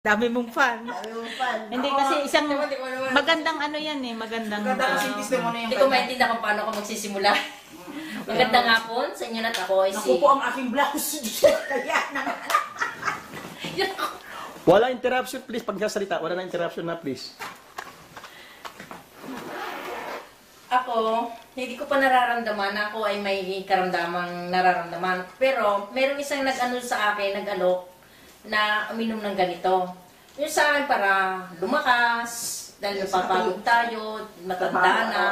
Dami mong fan. Dami mong fan. Hindi kasi isang magandang ano yan eh, magandang Hindi ko maintindihan kung paano ako magsisimula. Magandang hapon sa inyo na ako ay si... Naku po ang aking blouse. Kaya naman. Wala interruption please, pag sasalita, wala na interruption na please. Ako, hindi ko pa nararamdaman na ako ay may karamdamang nararamdaman. Pero, merong isang nag-ano sa akin, nag-alok, na uminom ng ganito. Yung sa akin para lumakas, dahil napapagod tayo, matanda na.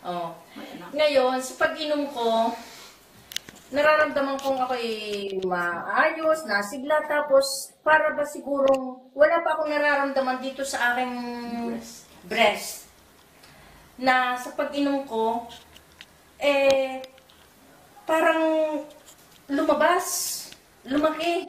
Oh. Ngayon, sa pag-inom ko, nararamdaman kong ako'y maayos, nasigla, tapos para ba sigurong wala pa akong nararamdaman dito sa aking breast. Na sa pag-inom ko, parang lumabas, lumaki.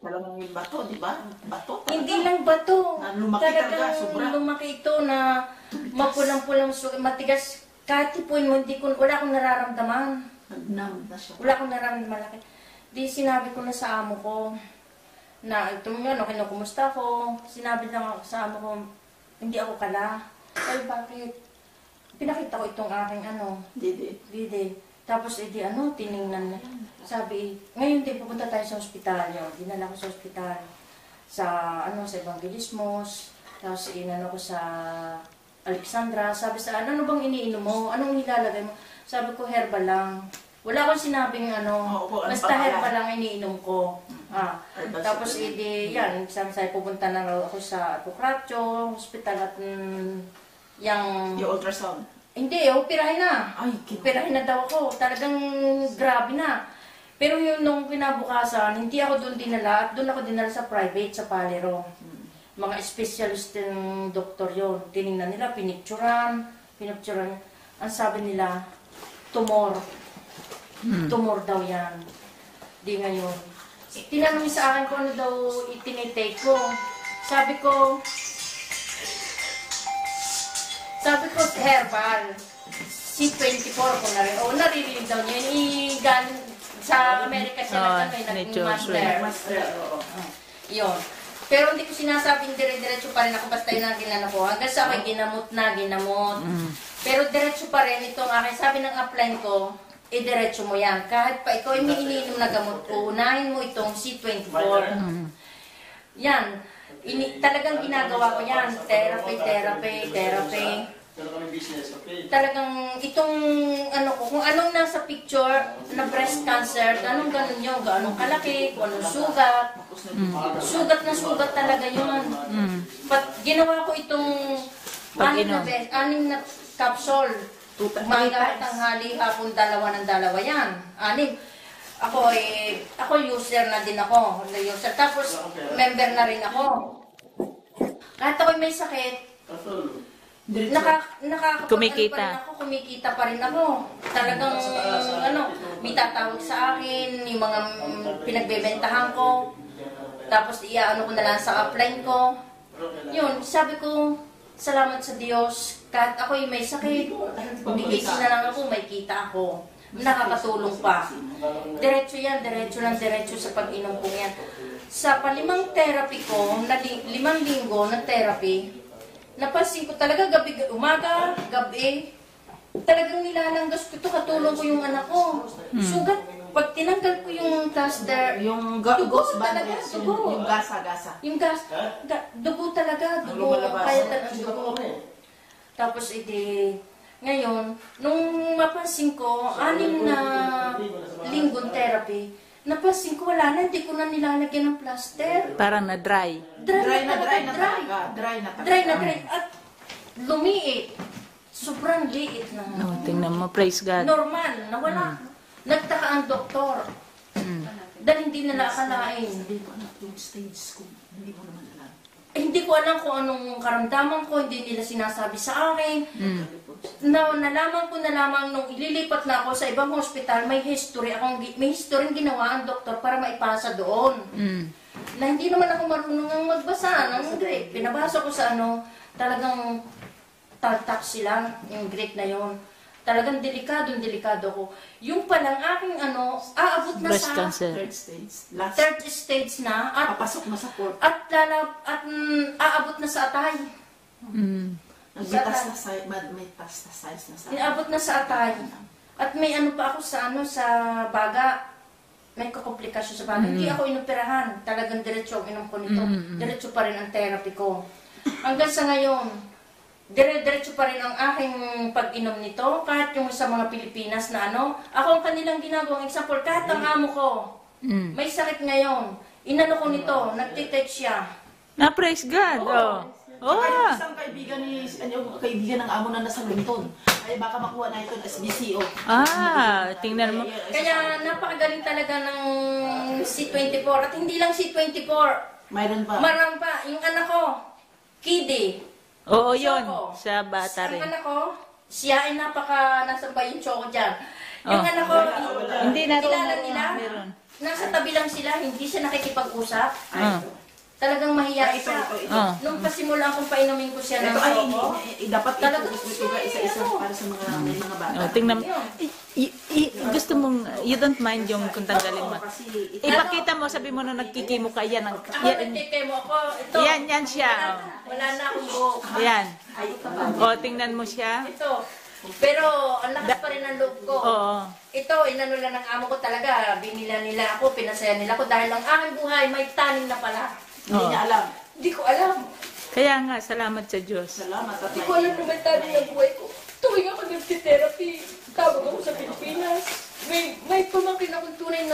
Talagang yung bato, di ba? Bato talaga. Hindi lang bato. Lumaki talaga, sobra. Lumaki ito na mapulang-pulang, matigas. Kahit tipuin mo, wala akong nararamdaman. Nagnam na siya. Wala akong nararamdaman malaki. Di sinabi ko na sa amo ko, na ito nga, no, kinukumusta ko. Sinabi lang ako sa amo ko, hindi ako kala. Ay, bakit? Pinakita ko itong aking Didi. Tapos, tiningnan na. Sabi, ngayon din pupunta tayo sa ospital. Dinala ko sa ospital. Sa Evangelismos. Tapos, inano ko sa Alexandra. Sabi sa, ano bang iniinom mo? Anong nilalagay mo? Sabi ko, herbal lang. Wala akong sinabing basta herbal lang iniinom ko. Tapos, yan. Sabi, pupunta na raw ako sa Apocratio, hospital at yung ultrasound? Hindi, operahin na. Operahin na daw ako. Talagang grabe na. Pero yung nung kinabukasan, hindi ako doon dinala. At doon ako dinala sa private, sa Palero. Mga specialist ng doktor yon. Tinignan nila, pinicturan. Ang sabi nila, tumor. Tumor daw yan. Di ngayon. Tinanong sa akin kung ano daw itinitake ko. Sabi ko, herbal. C24 ko na rin. Naririnig daw niya. Galing sa Amerika siya nag-master. Yun. Pero hindi ko sinasabing dire-diretso pa rin ako basta yun ang ginano ko. Hanggang sa akin, ginamot. Pero diretso pa rin itong akin. Sabi ng upline ko, diretso mo yan. Kahit pa ikaw yung iniinom na gamot ko, unahin mo itong C24. Yan. Talagang ginagawa ko yan. Therapy. Talagang itong kung anong nasa picture na breast cancer, anong ganun yun, anong kalaki, kung anong sugat. Sugat talaga yun. Ginawa ko itong 6 na capsule. Umaga, tanghali, hapon, dalawa yan. 6. Ako user na din ako. Tapos member na rin ako. Kahit ako'y may sakit, kumikita pa rin ako. Talagang may tatawag sa akin, yung mga pinagbebentahan ko. Tapos ko na lang sa upline ko. Yun, sabi ko, salamat sa Diyos. Kahit ako'y may sakit, bigising na lang ako, may kita ako. Nakakatulong pa. Diretso sa pag-inom ko yan. Sa palimang therapy ko, 5 linggo na therapy, napansin ko talaga umaga, gabi, talagang nilalanggas ko ito, katulong ko yung anak ko. Sugat, pag tinanggal ko yung plaster, yung dugo talaga, dugo. Yung gasa. Yung dugo talaga, dugo. Kaya talaga dugo. Tapos ngayon, nung mapansin ko, 6 na linggong therapy, napansin ko wala na, hindi ko na nilalagyan ng plaster. Parang na-dry. Dry na. At lumiit. Sobrang liit na. Tingnan mo, praise God. Normal, nawala. Nagtaka ang doktor. Dahil hindi nila akalain. Hindi ko alam yung stage ko. Hindi mo naman alam. Hindi ko alam kung anong karamdaman ko. Hindi nila sinasabi sa akin. Nalaman ko na lamang nung ililipat na ako sa ibang hospital, may history ginawa ang doktor para maipasa doon. Na hindi naman ako marunong magbasa ng Greek. Pinabasa ko sa talagang tatak sila, yung Greek na yon. Talagang delikado ko. Yung palang aking aabot na breast sa cancer. Third stage. Third stage na. At papasok na sa fourth. At At aabot na sa atay. Mm. Nagmetastasize na sa Inaabot na sa atay. At may ano pa ako sa baga. May kakomplikasyon sa baga. Hindi ako inoperahan. Talagang diretso ang inom ko nito. Diretso pa rin ang therapy ko. Hanggang sa ngayon, diretso pa rin ang aking pag-inom nito. Kahit yung sa mga Pilipinas na ako ang kanilang ginagawang example. Kahit ang amo ko, may sakit ngayon. Inano ko nito, nagtitext siya. Na praise God. Oh. Oh. Kahit isang kaibigan ng amo na nasa London, ay baka makuha na ito ng SBCO. Tingnan mo. Kaya napakagaling talaga ng C24. At hindi lang C24. Mayroon pa. Marang pa. Yung anak ko, Kiddy. Oo, yun. Choco. Sa bata Ang rin. anak ko, siya ay nasan ba yung Choco dyan? Yung Oh. anak ko, Hindi na kilala nila, meron. nasa tabi lang sila, hindi siya nakikipag-usap. Ah. Talagang mahiya siya. Ah. Nung pasimula akong painumin ko siya ng Ito ay Choco, dapat Talagang ito isa-isa para sa may mga bata. Oh, tingnan mo. Gusto mong, you don't mind yung kung tanggalin mo. Kasi Ipakita mo, sabi mo na nagkikimo ka, yan. ako nagtitay mo ako. Ito, Yan siya. wala na akong buhok. Yan. O, tingnan mo siya. Ito. Pero ang lakas pa rin ng loob ko. Oo. Ito, inano lang ng amo ko talaga. Binila nila ako, pinasaya nila ako dahil ang aking buhay may taning na pala. hindi niya alam. Hindi ko alam. Kaya nga, salamat sa Diyos. Salamat at Hindi ko alam na may taning na buhay ko. Tuwing ako nag-therapy, tawag ako sa Pilipinas. May pamangkin akong tunay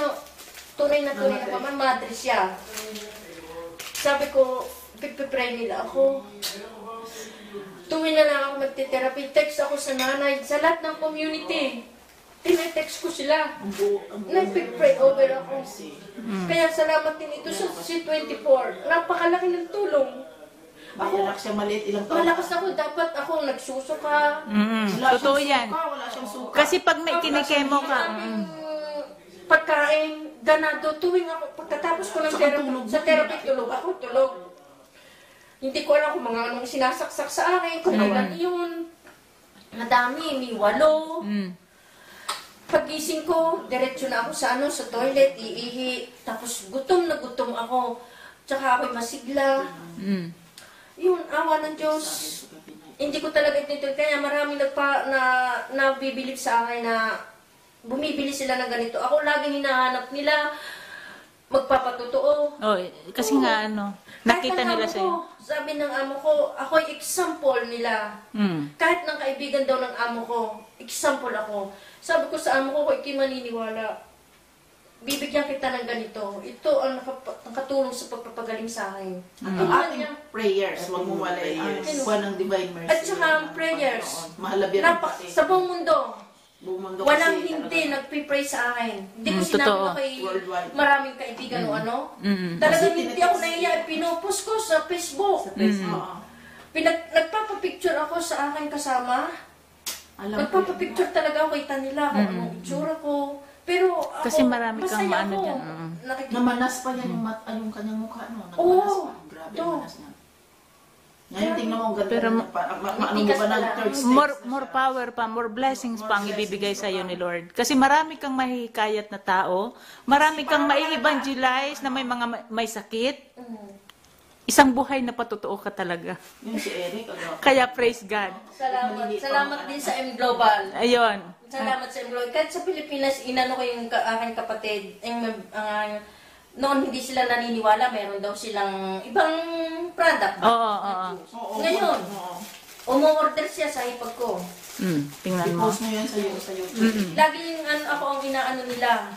na paman, madre siya. Sabi ko, pipipray nila ako. Tuwing na lang ako magte-therapy, text ako sa nanay, sa lahat ng community. Tinetext ko sila. Nagpipray over ako. Kaya salamat din ito sa C24. Napakalaki ng tulong. may anak siyang maliit ilang taon. Malakas ako, dapat ako nagsusuka. Wala Totoo siyang yan. suka, wala siyang suka. Kasi pag may kinikemo ka, Pagkain, ganado, tuwing ako, pagkatapos ko ng therapy, sa therapy, tulog. Hindi ko alam kung mga anong sinasaksak sa akin, kung ilan yun. Madami, may 8. Pagising ko, diretso na ako sa toilet, iihi. Tapos gutom na gutom ako. Tsaka ako'y masigla. Yun, awa ng Diyos. Hindi ko talaga ito. Kaya maraming nabibilib sa akin na bumibili sila ng ganito. Ako laging hinahanap nila, magpapatotoo. oh, kasi nga nakita Kahit ng nila amo sa'yo. ko, sabi ng amo ko, ako'y example nila. Kahit ng kaibigan daw ng amo ko, example ako. Sabi ko sa amo ko, ikay maniniwala. Bibigyan kita ng ganito. Ito ang nakatulong sa pagpapagaling sa akin. Ang ating prayers, huwag mo walay ang kuha ng divine mercy. At saka ang prayers. Mahalabiran pati. Sa buong mundo, Buong mundo walang kasi hindi talaga. nagpipray sa akin. Hindi ko sinabi totoo. na kay Worldwide. maraming kaibigan o Talagang Kasi hindi ako nahiya. Pinupost ko sa Facebook. Sa place, oo. Nagpapapicture ako sa aking kasama. Alam ko Nagpapapicture talaga ako, kita nila kung anong itsura ko. Pero ako, Kasi marami kang masaya maano ako. dyan, namanas pa yan yung kanyang mukha, no? Nagmanas Oo. pa. Grabe, Ito. manas niya. Ngayon, tingnan mo, ang ganda Pero niya pa. Ano mo matikas ba ng pala. third stage? More power pa, more blessings pa ang ibibigay sa iyo ni Lord. Kasi marami kang mahihikayat na tao, marami kang mai-evangelize na may sakit. Isang buhay na patotoo ka talaga. Yung si Eric, Kaya praise God. Salamat din sa M Global. Ayun. Salamat sa M Global. Kahit sa Pilipinas, inano ko yung aking kapatid. Noon hindi sila naniniwala, meron daw silang ibang product. Oo. Ngayon, umorder siya sa ipag ko. Tingnan mo. I-post mo yan sa YouTube. Laging ako ang inaano nila.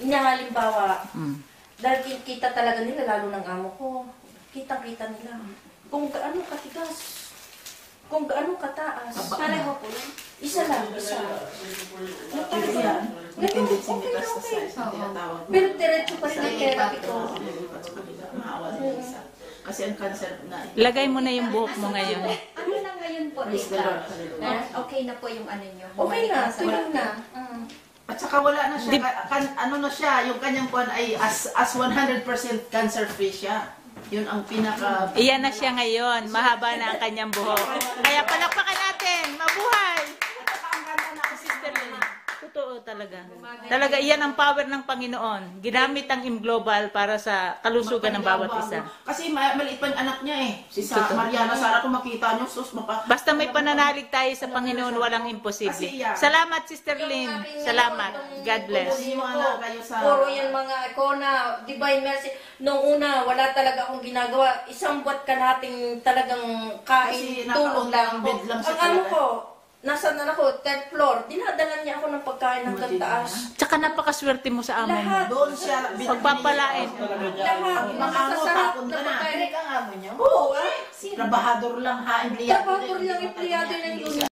Halimbawa, dahil kita talaga nila, lalo ng amo ko. Kita-kita nila. Kung gaano katigas. Kung gaano kataas. Pareho po yan. Isa lang, isa. Yan. May tendency metastasize na tinatawag. Pero diretso pa rin ang therapy ko. Maawa din isa. Kasi ang cancer na Lagay mo na yung buhok mo ngayon. Ano na ngayon po, Praise the Lord. Rita? Okay na po yung ano nyo? Okay na, tuloy na. At saka wala na siya, ano na siya, yung kanyang kuwan ay as 100% cancer free siya. Yun ang pinaka... Iyan na siya ngayon. Mahaba na ang kanyang buhok. Kaya palakpakan natin. Mabuhay! At saka ang ganda na kasi Sister Lily. Totoo. talaga. Talaga, iyan ang power ng Panginoon. Ginamit ang Global para sa kalusugan ng bawat isa. Kasi maliit pa yung anak niya eh. Si Totoo. Mariana Sara, kung makita niyo, sus, Basta may pananalig tayo sa Panginoon, walang imposible. Salamat, Sister Lynn. Salamat. God bless. Maniwala kayo sa... Puro yan mga ikona, Divine Mercy. Noong una, wala talaga akong ginagawa. Isang buwan ka nating talagang Kasi kain, tulog lang bed lang siya Ang ano talaga. ko, nasa na ako, 3rd floor. Dinadala niya ako ng pagkain hanggang taas. Tsaka napakaswerte mo sa amo mo. Lahat. Doon siya... Pagpapalain. Lahat. Masasarap tapon na ka na. pagkain. Ang amo niyo? Oo, Trabahador lang ha, empleyado. Trabahador lang, empleyado ng